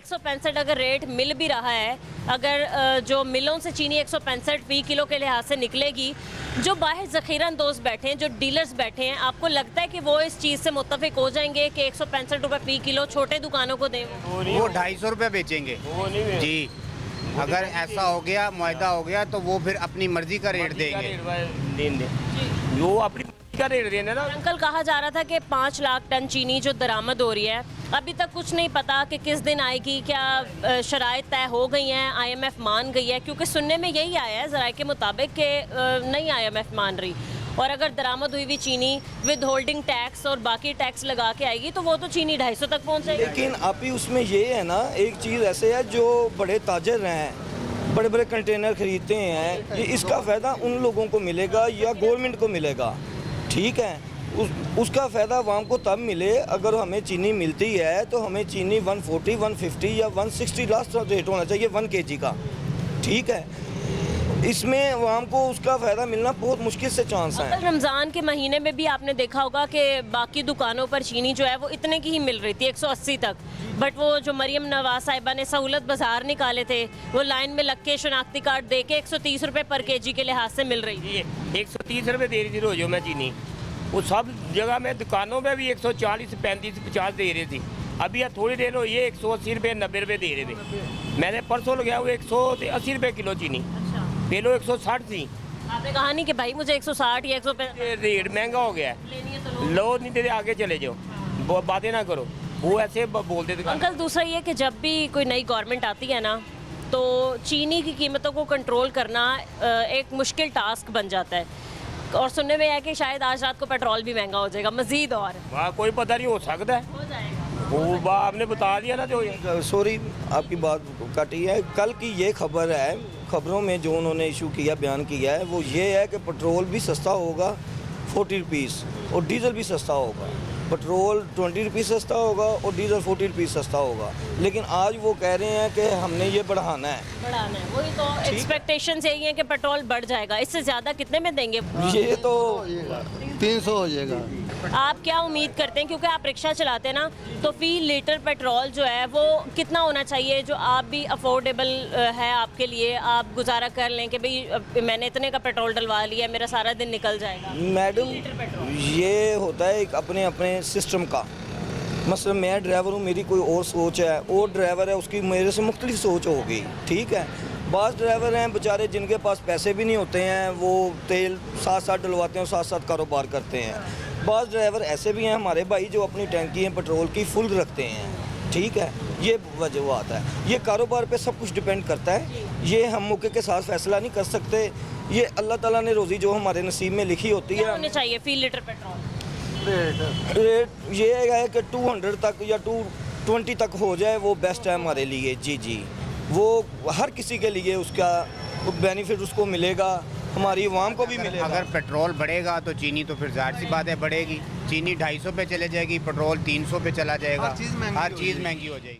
165 अगर रेट मिल भी रहा है, अगर जो मिलों से चीनी 165 फी किलो के लिहाज से निकलेगी, जो बाहर ज़ख़ीरा अंदोज बैठे हैं, जो डीलर्स बैठे हैं, आपको लगता है कि वो इस चीज़ से मुत्तफ़िक हो जाएंगे कि 165 रुपये फी किलो छोटे दुकानों को दें? वो 250 रुपये बेचेंगे जी। अगर ऐसा हो गया, मुआहदा हो गया, तो वो फिर अपनी मर्जी का रेट देंगे। वो अपनी का रेट देना ना। अंकल, कहा जा रहा था कि 5 लाख टन चीनी जो दरामद हो रही है, अभी तक कुछ नहीं पता कि किस दिन आएगी, क्या शराइत तय हो गई हैं, IMF मान गई है? क्योंकि सुनने में यही आया है ज़राए के मुताबिक कि नहीं IMF मान रही, और अगर दरामद हुई हुई चीनी विद होल्डिंग टैक्स और बाकी टैक्स लगा के आएगी तो वो तो चीनी 250 तक पहुँच जाएगी। लेकिन अभी उसमें ये है ना, एक चीज़ ऐसे है, जो बड़े ताजर हैं, बड़े बड़े कंटेनर खरीदते हैं, ये इसका फ़ायदा उन लोगों को मिलेगा या गवर्नमेंट को मिलेगा, ठीक है। उसका फ़ायदा आवाम को तब मिले अगर हमें चीनी मिलती है तो हमें चीनी 140, 150 या 160 लास्ट रेट होना चाहिए 1 kg का, ठीक है। इसमें आवाम को उसका फ़ायदा मिलना बहुत मुश्किल से चांस है। रमज़ान के महीने में भी आपने देखा होगा कि बाकी दुकानों पर चीनी जो है वो इतने की ही मिल रही थी, 180 तक, बट वो जो मरियम नवाज साहिबा ने सहूलत बाजार निकाले थे, वो लाइन में लग के शनाख्ती कार्ड दे के 130 रुपये पर kg के लिहाज से मिल रही थी। 130 रुपये दे रही थी रोजो में चीनी, वो सब जगह में दुकानों में भी 140, 35, 50 दे रही थी। अभी थोड़ी देर हो ये 180 रुपये, 90 रुपये दे रहे थे। मैंने परसों लगाया वो 180 रुपये किलो चीनी, पहले 160 थी। आपने कहा नहीं कि भाई मुझे 160 या 150 रेट महंगा हो गया है, लो नहीं दे, आगे चले जाओ, बातें ना करो, वो ऐसे बोलते थे। अंकल, दूसरा ये कि जब भी कोई नई गवर्नमेंट आती है ना, तो चीनी की कीमतों को कंट्रोल करना एक मुश्किल टास्क बन जाता है, और सुनने में है कि शायद आज रात को पेट्रोल भी महंगा हो जाएगा मजीद, और वहाँ कोई पता नहीं, हो सकता है, हो जाएगा। वो आपने बता दिया ना जो। सॉरी, आपकी बात कटी है। कल की ये खबर है, खबरों में जो उन्होंने इशू किया, बयान किया है, वो ये है कि पेट्रोल भी सस्ता होगा 40 रुपीज़ और डीज़ल भी सस्ता होगा। पेट्रोल 20 रुपीज़ सस्ता होगा और डीज़ल 40 रुपीज़ सस्ता होगा। लेकिन आज वो कह रहे हैं कि हमने ये बढ़ाना है, वही तो एक्सपेक्टेशंस यही है कि पेट्रोल बढ़ जाएगा। इससे ज़्यादा कितने में देंगे? ये तो 300 हो जाएगा। आप क्या उम्मीद करते हैं, क्योंकि आप रिक्शा चलाते हैं ना, तो फी लीटर पेट्रोल जो है वो कितना होना चाहिए जो आप भी अफोर्डेबल है आपके लिए, आप गुजारा कर लें कि भाई मैंने इतने का पेट्रोल डलवा लिया, मेरा सारा दिन निकल जाएगा? मैडम, ये होता है एक अपने अपने सिस्टम का। मतलब मैं ड्राइवर हूँ, मेरी कोई और सोच है, और ड्राइवर है उसकी मेरे से मुख्तलिफ सोच होगी, ठीक है। बास ड्राइवर हैं बेचारे जिनके पास पैसे भी नहीं होते हैं, वो तेल साथ साथ डलवाते हैं और साथ साथ कारोबार करते हैं। बास ड्राइवर ऐसे भी हैं हमारे भाई जो अपनी टैंकी हैं पेट्रोल की फुल रखते हैं, ठीक है। ये वजह है, ये कारोबार पे सब कुछ डिपेंड करता है। ये हम मौके के साथ फैसला नहीं कर सकते, ये अल्लाह ताला ने रोज़ी जो हमारे नसीब में लिखी होती है। होने चाहिए फी लीटर पेट्रोल रेट ये है कि 200 तक या 220 तक हो जाए, वो बेस्ट है हमारे लिए। जी जी, वो हर किसी के लिए उसका बेनिफिट उसको मिलेगा, हमारी आवाम को भी मिलेगा। अगर पेट्रोल बढ़ेगा तो चीनी तो फिर ज़ाहिर सी बात है बढ़ेगी। चीनी 250 पे चले जाएगी, पेट्रोल 300 पे चला जाएगा, हर चीज़ महंगी हो जाएगी।